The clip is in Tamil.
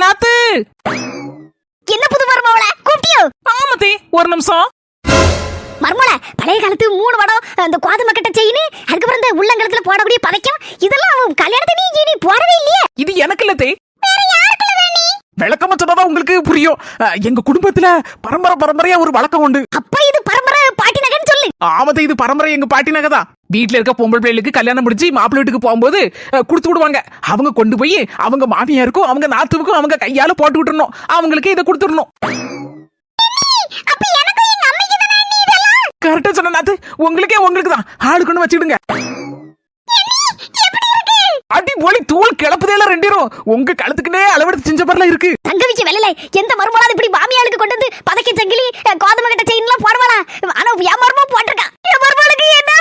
நாத்து. என்ன புது மருமவள கூப்பிட்டியோ? ஆமாத்தே, ஒரு நிமிஷம். மருமவள, பழைய காலத்து 3 வடம், அந்த கோதுமை கட்ட செயின், அதுக்கப்புறம் இந்த உள்ளங்கலத்துல போடக்கூடிய பதைக்கம், இதெல்லாம் கல்யாணத்தை நீ போடவே இல்லையே. இது எனக்கு இல்லத்தே, வேற யாருக்குள்ளதா நீ? விளக்கமா சொன்னாதான் உங்களுக்கு புரியும். எங்க குடும்பத்துல பரம்பரையா ஒரு வழக்கம் உண்டு. அப்ப இது பரம்பரை பாட்டி நகைன்னு சொல்லு. ஆமாத்தே, இது பரம்பரை எங்க பாட்டி நகைதான். வீட்டுல இருக்க பொம்பளை பிள்ளைகளுக்கு கல்யாணம் முடிச்சு மாப்பிள்ளை வீட்டுக்கு போகும்போது குடுத்து விடுவாங்க. அவங்க கொண்டு போய் அவங்க மாமியாருக்கும் அவங்க நாத்துவுக்கும் அவங்க கையால போட்டு விட்டுறணும். அவங்களுக்கு இதை கொடுத்துடணும். அப்ப எனக்கு எங்க அம்மைக்கு தானே நீ இதெல்லாம்? கரெக்டா சொன்ன நாத்து, உங்களுக்கு தான். ஆளுக்குன்னு வச்சுடுங்க. அடி போலி தூள் கிளப்புதேல ரெண்டேரும் உங்க கழுத்துக்குனே அளவெடுத்து செஞ்ச மாதிரிலாம் இருக்கு. தங்கவிக்கு வெள்ளலை எந்த மருமலாவது இப்படி மாமியாளுக்கு கொண்டு வந்து பதக்க சங்கிலி கோதுமை கட்ட செயின் எல்லாம் போடுவாளா? ஆனா என் மருமம் போட்டிருக்கான். என் மருமலுக்கு என்ன